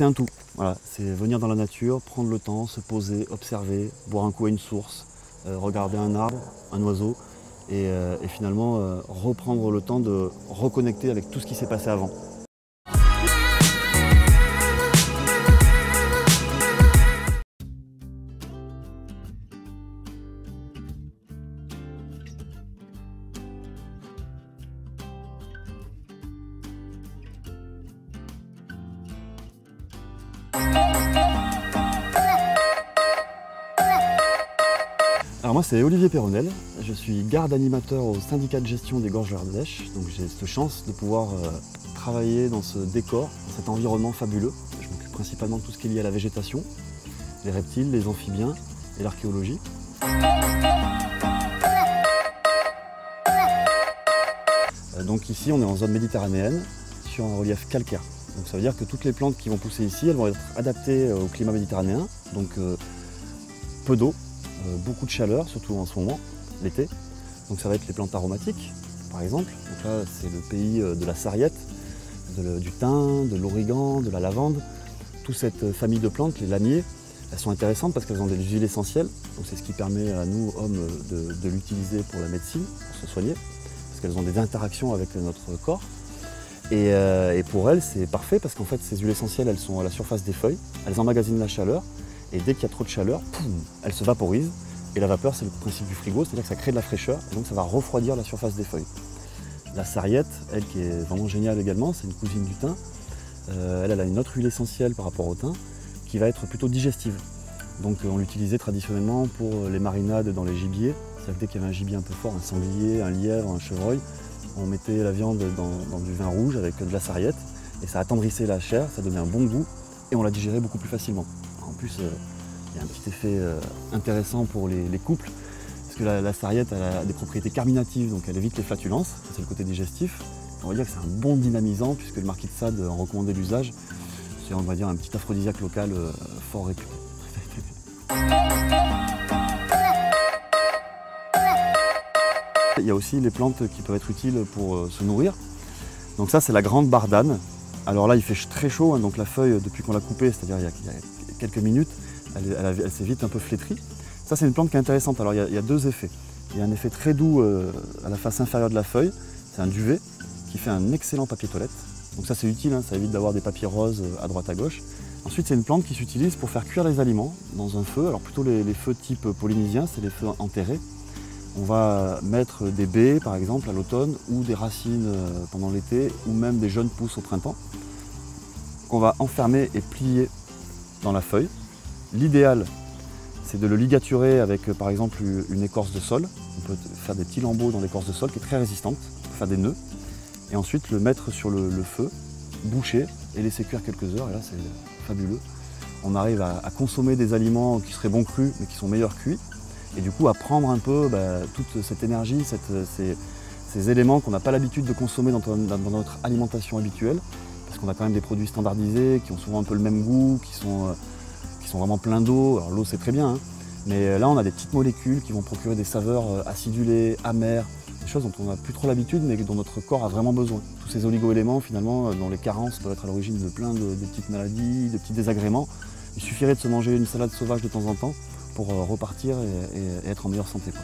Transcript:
c'est un tout. Voilà, c'est venir dans la nature, prendre le temps, se poser, observer, boire un coup à une source, regarder un arbre, un oiseau, et finalement reprendre le temps de reconnecter avec tout ce qui s'est passé avant. Alors moi c'est Olivier Perronel, je suis garde animateur au syndicat de gestion des gorges de l'Ardèche, donc j'ai cette chance de pouvoir travailler dans ce décor, dans cet environnement fabuleux. Je m'occupe principalement de tout ce qui est lié à la végétation, les reptiles, les amphibiens et l'archéologie. Donc ici on est en zone méditerranéenne, sur un relief calcaire. Donc ça veut dire que toutes les plantes qui vont pousser ici, elles vont être adaptées au climat méditerranéen, donc peu d'eau, beaucoup de chaleur, surtout en ce moment, l'été. Donc ça va être les plantes aromatiques, par exemple. Donc là, c'est le pays de la sarriette, du thym, de l'origan, de la lavande. Toute cette famille de plantes, les lamiers, elles sont intéressantes parce qu'elles ont des huiles essentielles. Donc c'est ce qui permet à nous, hommes, de l'utiliser pour la médecine, pour se soigner, parce qu'elles ont des interactions avec notre corps. Et pour elles, c'est parfait parce qu'en fait, ces huiles essentielles, elles sont à la surface des feuilles, elles emmagasinent la chaleur, et dès qu'il y a trop de chaleur, poum, elles se vaporisent. Et la vapeur, c'est le principe du frigo, c'est-à-dire que ça crée de la fraîcheur, et donc ça va refroidir la surface des feuilles. La sarriette, elle qui est vraiment géniale également, c'est une cousine du thym. Elle a une autre huile essentielle par rapport au thym, qui va être plutôt digestive. Donc on l'utilisait traditionnellement pour les marinades dans les gibiers. C'est-à-dire que dès qu'il y avait un gibier un peu fort, un sanglier, un lièvre, un chevreuil, on mettait la viande dans du vin rouge avec de la sarriette, et ça attendrissait la chair, ça donnait un bon goût, et on la digérait beaucoup plus facilement. En plus, il y a un petit effet intéressant pour les couples, parce que la sarriette elle a des propriétés carminatives, donc elle évite les flatulences, ça c'est le côté digestif. On va dire que c'est un bon dynamisant, puisque le marquis de Sade en recommandait l'usage. C'est, on va dire, un petit aphrodisiaque local fort réputé. Il y a aussi les plantes qui peuvent être utiles pour se nourrir. Donc ça, c'est la grande bardane. Alors là, il fait très chaud, hein, donc la feuille, depuis qu'on l'a coupée, c'est-à-dire il y a quelques minutes, elle s'est vite un peu flétrie. Ça, c'est une plante qui est intéressante. Alors il y a deux effets. Il y a un effet très doux à la face inférieure de la feuille. C'est un duvet qui fait un excellent papier toilette. Donc ça, c'est utile, hein, ça évite d'avoir des papiers roses à droite à gauche. Ensuite, c'est une plante qui s'utilise pour faire cuire les aliments dans un feu. Alors plutôt les feux type polynésien, c'est les feux enterrés. On va mettre des baies, par exemple, à l'automne, ou des racines pendant l'été, ou même des jeunes pousses au printemps, qu'on va enfermer et plier dans la feuille. L'idéal, c'est de le ligaturer avec, par exemple, une écorce de sol. On peut faire des petits lambeaux dans l'écorce de sol qui est très résistante, on peut faire des nœuds, et ensuite le mettre sur le feu, boucher, et laisser cuire quelques heures, et là c'est fabuleux. On arrive à consommer des aliments qui seraient bons crus, mais qui sont meilleurs cuits. Et du coup à prendre un peu toute cette énergie, ces éléments qu'on n'a pas l'habitude de consommer dans notre alimentation habituelle, parce qu'on a quand même des produits standardisés qui ont souvent un peu le même goût, qui sont vraiment pleins d'eau. Alors l'eau c'est très bien, hein, mais là on a des petites molécules qui vont procurer des saveurs acidulées, amères, des choses dont on n'a plus trop l'habitude mais dont notre corps a vraiment besoin. Tous ces oligo-éléments finalement, dont les carences peuvent être à l'origine de plein de petites maladies, de petits désagréments. Il suffirait de se manger une salade sauvage de temps en temps pour repartir et être en meilleure santé, quoi.